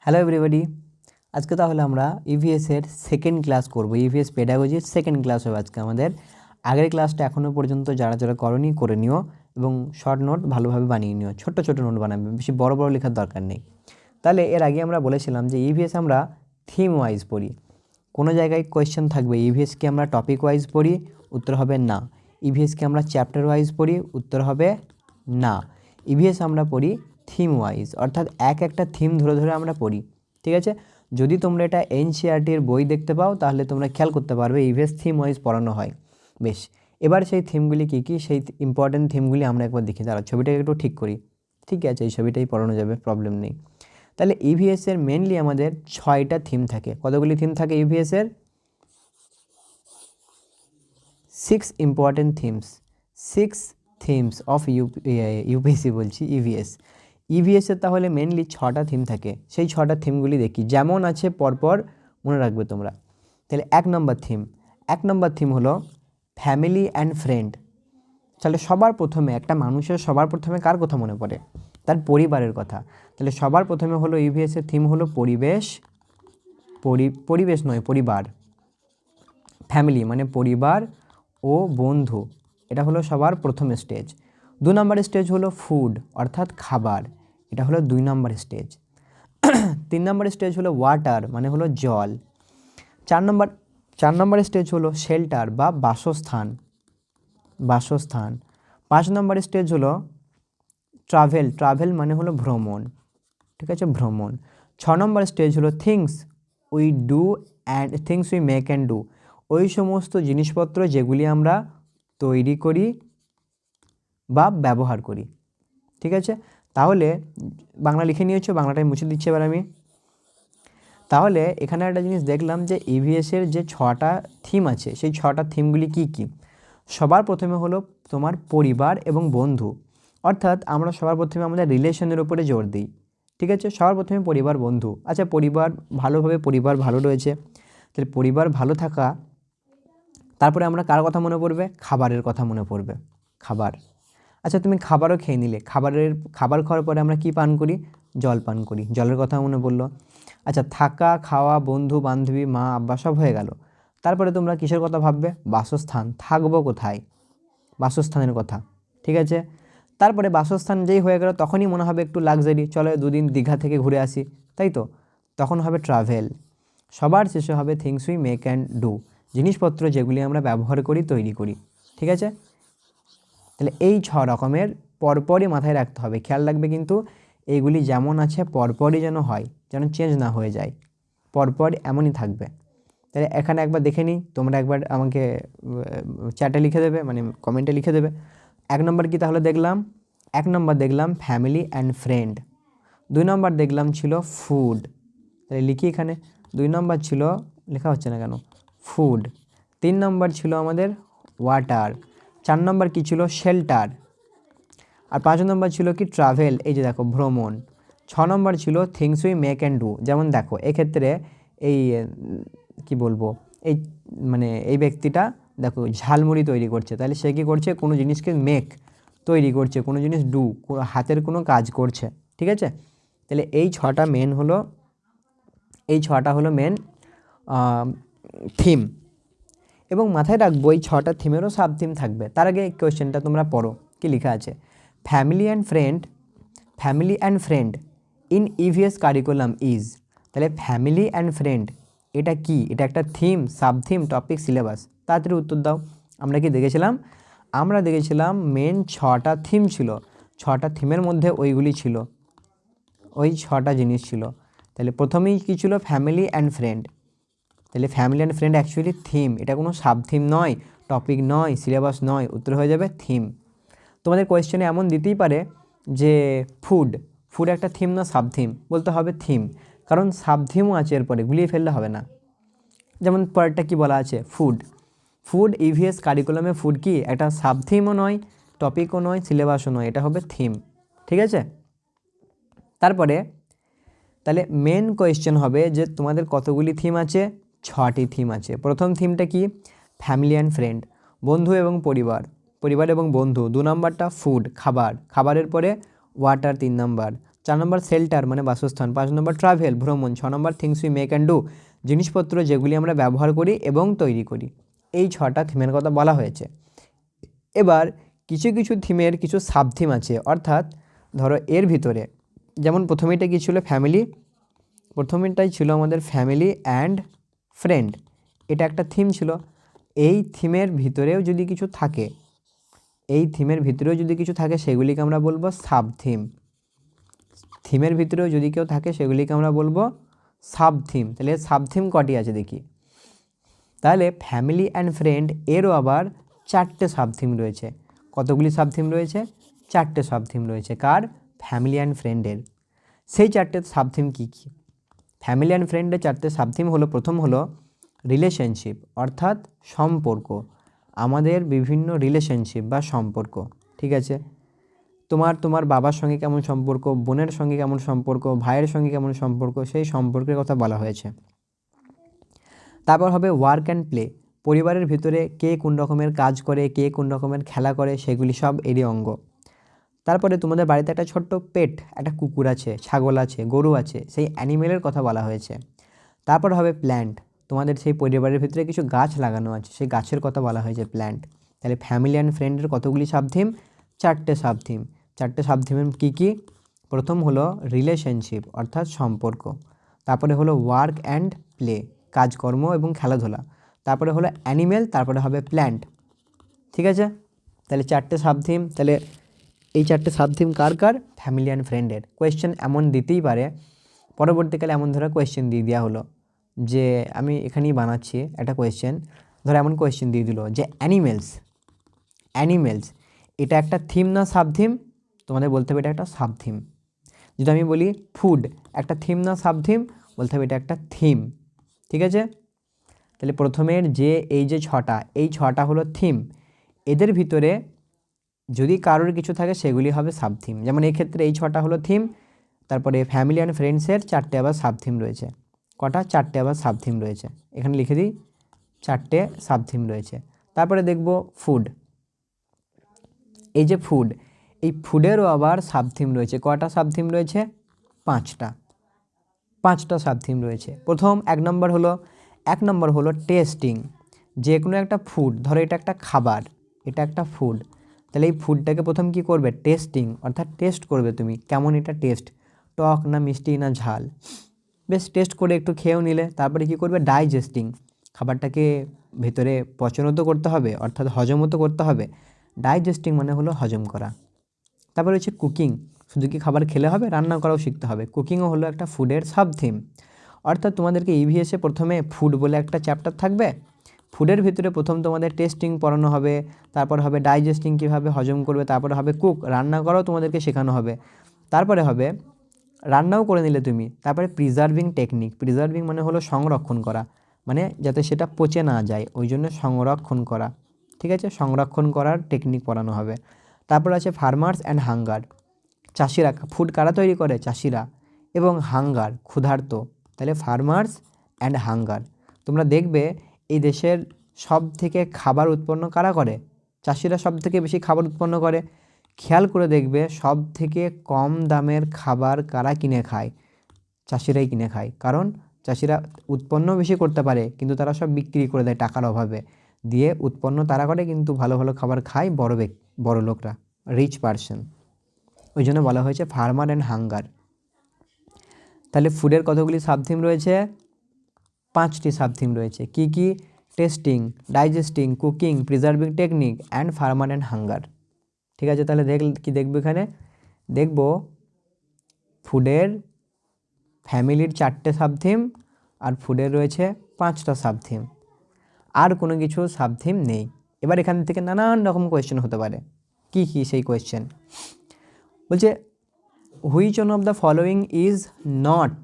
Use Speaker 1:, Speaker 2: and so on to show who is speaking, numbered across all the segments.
Speaker 1: Hello everybody, আজকে তাহলে আমরা ইভিএসের সেকেন্ড ক্লাস করব। ইভিএস পেডাগজির সেকেন্ড ক্লাস হবে আজকে আমাদের। আগের ক্লাসটা এখনও পর্যন্ত যারা যারা করনি করে নিও এবং শর্ট নোট ভালোভাবে বানিয়ে নিও, ছোট্ট ছোট নোট বানাবে, বেশি বড় বড় লেখার দরকার নেই। তাহলে এর আগে আমরা বলেছিলাম যে ইভিএস আমরা থিম ওয়াইজ পড়ি। কোনো জায়গায় কোয়েশ্চেন থাকবে ইভিএসকে আমরা টপিক ওয়াইজ পড়ি, উত্তর হবে না। ইভিএসকে আমরা চ্যাপ্টার ওয়াইজ পড়ি, উত্তর হবে না। ইভিএস আমরা পড়ি থিম ওয়াইজ, অর্থাৎ একটা থিম ধরে ধরে আমরা পড়ি। ঠিক আছে, যদি তোমরা এটা এনসিইআরটির বই দেখতে পাও তাহলে তোমরা খেয়াল করতে পারবে ইভিএস থিম ওয়াইজ পড়ানো হয়। বেশ, এবার সেই থিমগুলি কী কী, সেই ইম্পর্টেন্ট থিমগুলি আমরা একবার দেখি। তারা ছবিটাকে একটু ঠিক করি। ঠিক আছে, এই ছবিটাই পড়ানো যাবে, প্রবলেম নেই। তাহলে ইভিএসের মেনলি আমাদের 6টা থিম থাকে। কতগুলি থিম থাকে ইভিএসের? 6 important themes, 6 themes of UPSC বলছি, ইভিএসের তাহলে মেনলি 6টা থিম থাকে। সেই 6টা থিমগুলি দেখি, যেমন আছে পরপর মনে রাখবে তোমরা। তাহলে 1 নম্বর থিম হলো ফ্যামিলি অ্যান্ড ফ্রেন্ড। তাহলে সবার প্রথমে একটা মানুষের সবার প্রথমে কার কথা মনে পড়ে? তার পরিবারের কথা। তাহলে সবার প্রথমে হলো ইভিএসের থিম হলো পরিবার। ফ্যামিলি মানে পরিবার ও বন্ধু, এটা হলো সবার প্রথম স্টেজ। 2 নম্বর স্টেজ হলো ফুড অর্থাৎ খাবার, এটা হলো 2 নম্বর স্টেজ। 3 নম্বর স্টেজ হলো ওয়াটার মানে হলো জল। 4 নম্বর স্টেজ হলো শেল্টার বা বাসস্থান। 5 নম্বর স্টেজ হলো ট্রাভেল মানে হলো ভ্রমণ। ঠিক আছে, ভ্রমণ। 6 নম্বর স্টেজ হলো things we make and do, ওই সমস্ত জিনিসপত্র যেগুলি আমরা তৈরি করি বা ব্যবহার করি। ঠিক আছে, তাহলে বাংলা লিখে নিয়েছো, বাংলাটাই মুছে দিচ্ছি এবার আমি। তাহলে এখানে একটা জিনিস দেখলাম যে ইভিএসের যে 6টা থিম আছে সেই 6টা থিমগুলি কি কি। সবার প্রথমে হলো তোমার পরিবার এবং বন্ধু, অর্থাৎ আমরা সবার প্রথমে আমাদের রিলেশনের উপরে জোর দিই। ঠিক আছে, সবার প্রথমে পরিবার বন্ধু। আচ্ছা, পরিবার ভালো রয়েছে, তাহলে পরিবার ভালো থাকা, তারপরে আমরা কার কথা মনে পড়বে? খাবারের কথা মনে পড়বে, খাবার। আচ্ছা, তুমি খাবারও খেয়ে নিলে, খাবার খাওয়ার পরে আমরা কি পান করি? জল পান করি, জলের কথা মনে পড়লো। আচ্ছা, থাকা, খাওয়া, বন্ধু বান্ধবী, মা আব্বা সব হয়ে গেল। তারপরে তোমরা কিসের কথা ভাববে? বাসস্থান, থাকবো কোথায়, বাসস্থানের কথা। ঠিক আছে, তারপরে বাসস্থান যেই হয়ে গেল তখনই মনে হবে একটু লাক্সারি, চলো 2 দিন দীঘা থেকে ঘুরে আসি, তাই তো? তখন হবে ট্রাভেল। সবার শেষে হবে things we make and do, জিনিসপত্র যেগুলি আমরা ব্যবহার করি, তৈরি করি। ঠিক আছে, তাহলে এই 6 রকমের পরপরই মাথায় রাখতে হবে, খেয়াল রাখবে কিন্তু এইগুলি যেমন আছে পরপরই যেন হয়, যেন চেঞ্জ না হয়ে যায়, পরপর এমনই থাকবে। তাহলে এখানে একবার দেখে নিই, তোমরা একবার আমাকে চ্যাটে লিখে দেবে, মানে কমেন্টে লিখে দেবে। 1 নম্বর কি তাহলে দেখলাম? 1 নম্বর দেখলাম ফ্যামিলি অ্যান্ড ফ্রেন্ড। 2 নম্বর দেখলাম ছিল ফুড, তাহলে লিখি এখানে। 2 নম্বর ছিল, লেখা হচ্ছে না কেন, ফুড। 3 নম্বর ছিল আমাদের ওয়াটার। 4 নম্বর কি ছিল? শেল্টার। আর 5 নম্বর ছিল কি? ট্রাভেল, এই যে দেখো ভ্রমণ। 6 নম্বর ছিল things we make and do. যেমন দেখো এক্ষেত্রে এই কি বলবো, এই মানে এই ব্যক্তিটা দেখো ঝালমুড়ি তৈরি করছে, তাহলে সে কী করছে? কোনো জিনিসকে তৈরি করছে, কোনো জিনিস হাতের কোনো কাজ করছে। ঠিক আছে, তাহলে এই 6টা হলো মেন থিম। এবং মাথায় রাখবো এই 6টা থিমেরও সাব থিম থাকবে। তার আগে এই কোয়েশ্চেনটা তোমরা পড়ো, কি লেখা আছে? Family and friend in EVS curriculum is. তাহলে ফ্যামিলি অ্যান্ড ফ্রেন্ড এটা কি? এটা একটা theme, sub theme, topic, syllabus? তাড়াতাড়ি উত্তর দাও। আমরা কি দেখেছিলাম? আমরা দেখেছিলাম মেন 6টা থিম ছিল, 6টা থিমের মধ্যে ওইগুলি ছিল, ওই 6টা জিনিস ছিল। তাহলে প্রথমেই কী ছিল? Family and friend. তাহলে family and friend actually theme, এটা কোনো সাব থিম নয়, টপিক নয়, সিলেবাস নয়, উত্তর হয়ে যাবে থিম। তোমাদের কোয়েশ্চেনে এমন দিতেই পারে যে ফুড একটা থিম না সাব থিম? বলতে হবে থিম, কারণ সাব থিমও আছে এরপরে, গুলিয়ে ফেললে হবে না। যেমন পরেরটা কি বলা আছে? ফুড ইভিএস কারিকুলামে ফুড কি? একটা সাব থিমও নয়, টপিকও নয়, সিলেবাসও নয়, এটা হবে থিম। ঠিক আছে, তারপরে তাহলে মেন কোয়েশ্চেন হবে যে তোমাদের কতগুলি থিম আছে? 6টি থিম আছে। প্রথম থিমটা কি? ফ্যামিলি অ্যান্ড ফ্রেন্ড, বন্ধু এবং পরিবার এবং বন্ধু। 2 নম্বরটা ফুড, খাবারের পরে ওয়াটার 3 নম্বর। 4 নম্বর শেল্টার মানে বাসস্থান, 5 নম্বর ট্রাভেল ভ্রমণ, 6 number things we make and do জিনিসপত্র যেগুলি আমরা ব্যবহার করি এবং তৈরি করি। এই 6টা থিমের কথা বলা হয়েছে। এবার কিছু কিছু থিমের কিছু সাব থিম আছে, অর্থাৎ ধরো এর ভিতরে যেমন প্রথমেটা কী ছিল, ফ্যামিলি, প্রথমেরটাই ছিল আমাদের ফ্যামিলি অ্যান্ড ফ্রেন্ড, এটা একটা থিম ছিল। এই থিমের ভিতরেও যদি কিছু থাকে, এই থিমের ভিতরেও যদি কিছু থাকে সেগুলিকে আমরা বলবো সাব থিম। থিমের ভিতরেও যদি কেউ থাকে সেগুলিকে আমরা বলবো সাব থিম। তাহলে সাব থিম কটি আছে দেখি, তাহলে ফ্যামিলি অ্যান্ড ফ্রেন্ড এরও আবার 4টে সাব থিম রয়েছে। কতগুলি সাব থিম রয়েছে? 4টে সাব থিম রয়েছে। কার? ফ্যামিলি অ্যান্ড ফ্রেন্ডের। সেই 4টে সাব থিম কী কী? ফ্যামিলি অ্যান্ড ফ্রেন্ডের 4টে সাব থিম হলো, প্রথম হলো রিলেশনশিপ, অর্থাৎ সম্পর্ক, আমাদের বিভিন্ন রিলেশনশিপ বা সম্পর্ক, ঠিক আছে। তোমার বাবার সঙ্গে কেমন সম্পর্ক, বোনের সঙ্গে কেমন সম্পর্ক, ভাইয়ের সঙ্গে কেমন সম্পর্ক, সেই সম্পর্কের কথা বলা হয়েছে। তারপর হবে ওয়ার্ক অ্যান্ড প্লে, পরিবারের ভিতরে কে কোন রকমের কাজ করে, কে কোন রকমের খেলা করে, সেগুলি সব এরই অঙ্গ। তারপরে তোমাদের বাড়িতে একটা ছোট্ট পেট, একটা কুকুর আছে, ছাগল আছে, গরু আছে, সেই অ্যানিমেলের কথা বলা হয়েছে। তারপর হবে প্ল্যান্ট, তোমাদের সেই পরিবারের ভিতরে কিছু গাছ লাগানো আছে, সেই গাছের কথা বলা হয়েছে প্ল্যান্ট। তাহলে ফ্যামিলি অ্যান্ড ফ্রেন্ডের কতগুলি সাব থিম? 4টে সাব থিম। 4টে সাব থিমের কী কী? প্রথম হলো রিলেশনশিপ অর্থাৎ সম্পর্ক, তারপরে হলো ওয়ার্ক অ্যান্ড প্লে কাজকর্ম এবং খেলাধুলা, তারপরে হলো অ্যানিমেল, তারপরে হবে প্ল্যান্ট, ঠিক আছে। তাহলে 4টে সাব থিম। তাহলে এই 4টে সাব থিম কার কার? ফ্যামিলি অ্যান্ড ফ্রেন্ডের। কোয়েশ্চেন এমন দিতেই পারে, পরবর্তীকালে এমন ধরো কোয়েশ্চেন দিয়ে দেওয়া হলো, যে আমি এখানেই বানাচ্ছি একটা কোয়েশ্চেন, ধরো এমন কোয়েশ্চেন দিয়ে দিল যে অ্যানিমেলস এটা একটা থিম না সাব থিম? তোমাদের বলতে হবে এটা একটা সাব থিম। যদি আমি বলি ফুড একটা থিম না সাব থিম? বলতে হবে এটা একটা থিম, ঠিক আছে। তাহলে প্রথমের যে এই যে 6টা, এই 6টা হলো থিম, এদের ভিতরে যদি কারোর কিছু থাকে সেগুলি হবে সাব থিম। যেমন এই ক্ষেত্রে এই 6টা হলো থিম, তারপরে ফ্যামিলি অ্যান্ড ফ্রেন্ডসের 4টে আবার সাব থিম রয়েছে। কটা? 4টে আবার সাব থিম রয়েছে, এখানে লিখে দিই 4টে সাব থিম রয়েছে। তারপরে দেখব ফুড, এই যে ফুড, এই ফুডেরও আবার সাব থিম রয়েছে। কটা সাব থিম রয়েছে? 5টা সাব থিম রয়েছে। প্রথম 1 নম্বর হলো টেস্টিং, যে কোনো একটা ফুড, ধরো এটা একটা খাবার, এটা একটা ফুড, তাহলে এই ফুডটাকে প্রথম কি করবে? টেস্টিং, অর্থাৎ টেস্ট করবে তুমি কেমন এটা টেস্ট, টক না মিষ্টি না ঝাল, বেশ টেস্ট করে একটু খেয়েও নিলে। তারপরে কি করবে? ডাইজেস্টিং, খাবারটাকে ভেতরে পচনও তো করতে হবে, অর্থাৎ হজমও তো করতে হবে। ডাইজেস্টিং মানে হলো হজম করা। তারপরে হচ্ছে কুকিং, শুধু কি খাবার খেলে হবে? রান্না করাও শিখতে হবে। কুকিংও হলো একটা ফুডের সাব থিম। অর্থাৎ তোমাদেরকে ইভিএসে প্রথমে ফুড বলে একটা চ্যাপ্টার থাকবে, ফুডের ভিতরে প্রথম তোমাদের টেস্টিং পড়ানো হবে, তারপর হবে ডাইজেস্টিং কীভাবে হজম করবে, তারপরে হবে কুক রান্না করাও তোমাদেরকে শেখানো হবে, তারপরে হবে রান্নাও করে নিলে তুমি, তারপরে প্রিজার্ভিং টেকনিক, প্রিজার্ভিং মানে হলো সংরক্ষণ করা, মানে যাতে সেটা পচে না যায়, ওই জন্য সংরক্ষণ করা, ঠিক আছে, সংরক্ষণ করার টেকনিক পড়ানো হবে। তারপর আছে ফার্মার্স অ্যান্ড হাঙ্গার, চাষিরা, ফুড কারা তৈরি করে? চাষিরা, এবং হাঙ্গার ক্ষুধার্ত, তাহলে ফার্মার্স অ্যান্ড হাঙ্গার। তোমরা দেখবে এই দেশের সব থেকে খাবার উৎপন্ন কারা করে? চাষিরা সব থেকে বেশি খাবার উৎপন্ন করে। খেয়াল করে দেখবে সব থেকে কম দামের খাবার কারা কিনে খায়? চাষিরাই কিনে খায়, কারণ চাষিরা উৎপন্ন বেশি করতে পারে কিন্তু তারা সব বিক্রি করে দেয় টাকার অভাবে, দিয়ে উৎপন্ন তারা করে কিন্তু ভালো ভালো খাবার খায় বড় লোকরা, রিচ পারসন, ওই জন্য বলা হয়েছে ফার্মার অ্যান্ড হাঙ্গার। তাহলে ফুডের কতগুলি সাবথিম রয়েছে? 5টি সাবথিম রয়েছে। কি কি? Testing, digesting, cooking, preserving technique and farmer and hunger, ঠিক আছে। তাহলে কি দেখবো এখানে? দেখব ফুডের ফ্যামিলির 4টে সাবথিম আর ফুডের রয়েছে 5টা সাবথিম, আর কোনো কিছু সাবথিম নেই। এবার এখান থেকে নানান রকম কোয়েশ্চেন হতে পারে। কি কি সেই কোয়েশ্চেন? বলছে which one of the following is not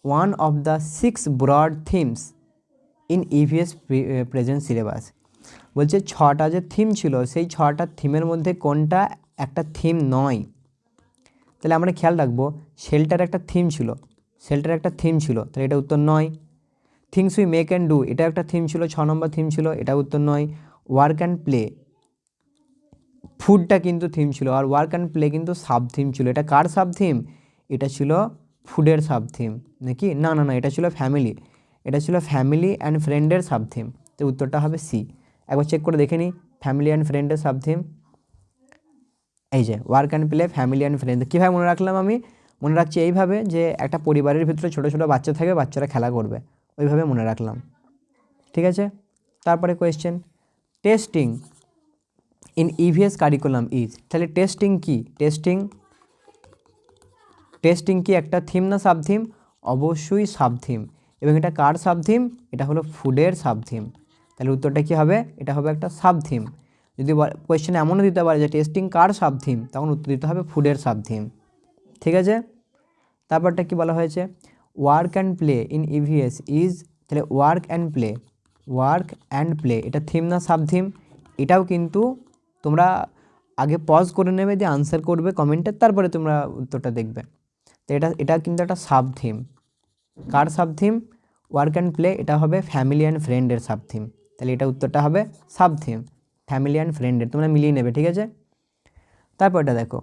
Speaker 1: one of the 6 broad themes in EVS present syllabus. বলছে 6টা যে থিম ছিল সেই 6টা থিমের মধ্যে কোনটা একটা থিম নয়? তাহলে আমরা খেয়াল রাখবো শেল্টার একটা থিম ছিল, তাহলে এটা উত্তর নয়। Things we make and do এটা একটা থিম ছিল, 6 নম্বর থিম ছিল, এটা উত্তর নয়। ওয়ার্ক অ্যান্ড প্লে, ফুডটা কিন্তু থিম ছিল আর ওয়ার্ক অ্যান্ড প্লে কিন্তু সাব থিম ছিল, এটা কার সাব থিম? এটা ছিল ফুডের সাব থিম নাকি? না না না, এটা ছিল ফ্যামিলি, এটা ছিল ফ্যামিলি অ্যান্ড ফ্রেন্ডের সাব থিম। তো উত্তরটা হবে সি। একবার চেক করে দেখে নিই, ফ্যামিলি অ্যান্ড ফ্রেন্ডের সাব থিম এই যে work and play, family and friend. কীভাবে মনে রাখলাম আমি? মনে রাখছি এইভাবে যে একটা পরিবারের ভিতরে ছোটো ছোটো বাচ্চা থাকে, বাচ্চারা খেলা করবে, ওইভাবে মনে রাখলাম। ঠিক আছে, তারপরে question, testing in EVS curriculum is. তাহলে টেস্টিং কি? টেস্টিং কি একটা থিম না সাব থিম? অবশ্যই সাব থিম। এবং এটা কার সাব থিম? এটা হলো ফুডের সাব থিম। তাহলে উত্তরটা কী হবে? এটা হবে একটা সাব থিম। যদি কোয়েশ্চেন এমনও দিতে পারে যে টেস্টিং কার সাব থিম, তখন উত্তর দিতে হবে ফুডের সাব থিম। ঠিক আছে, তারপরটা কি বলা হয়েছে? Work and play in EVS is. তাহলে ওয়ার্ক অ্যান্ড প্লে এটা থিম না সাব থিম? এটাও কিন্তু তোমরা আগে পজ করে নেবে, দিয়ে আনসার করবে কমেন্টে, তারপরে তোমরা উত্তরটা দেখবে। তো এটা কিন্তু একটা sub theme. Car sub theme? Work and play, এটা হবে ফ্যামিলি অ্যান্ড ফ্রেন্ডের সাব থিম। তাহলে এটা উত্তরটা হবে সাব থিম, ফ্যামিলি অ্যান্ড ফ্রেন্ডের, তোমরা মিলিয়ে নেবে। ঠিক আছে, তারপরটা দেখো,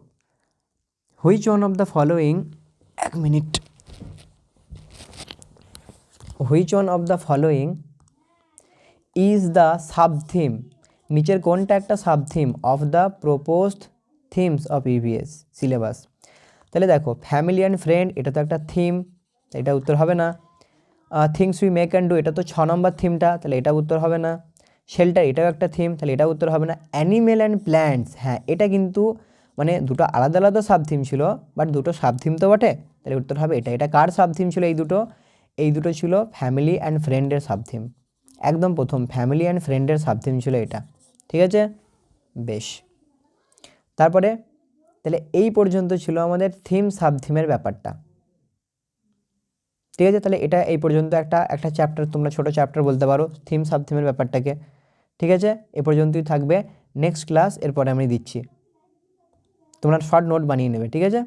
Speaker 1: which one of the following, এক minute, which one of the following is the sub theme, নিচের কোনটা একটা sub theme of the proposed themes of EVS syllabus. তাহলে দেখো, ফ্যামিলি অ্যান্ড ফ্রেন্ড এটা তো একটা থিম, এটা উত্তর হবে না। Things we make and do এটা তো 6 নম্বর থিমটা, তাহলে এটা উত্তর হবে না। শেল্টার এটাও একটা থিম, তাহলে এটা উত্তর হবে না। অ্যানিমেল অ্যান্ড প্ল্যান্টস, হ্যাঁ এটা কিন্তু মানে দুটো আলাদা আলাদা সাব থিম ছিল, বাট দুটো সাব থিম তো বটে, তাহলে উত্তর হবে এটা। এটা কার সাব থিম ছিল? এই দুটো ছিল ফ্যামিলি অ্যান্ড ফ্রেন্ডের সাব থিম, একদম প্রথম ফ্যামিলি অ্যান্ড ফ্রেন্ডের সাব থিম ছিল এটা। ঠিক আছে, বেশ। তারপরে তাহলে এই পর্যন্ত ছিল আমাদের থিম সাব থিমের ব্যাপারটা। ঠিক আছে, তাহলে এটা এই পর্যন্ত একটা চ্যাপ্টার, তোমরা ছোটো চ্যাপ্টার বলতে পারো থিম সাব থিমের ব্যাপারটাকে। ঠিক আছে, এ পর্যন্তই থাকবে। নেক্সট ক্লাস এরপরে আমি দিচ্ছি, তোমরা শর্ট নোট বানিয়ে নেবে। ঠিক আছে।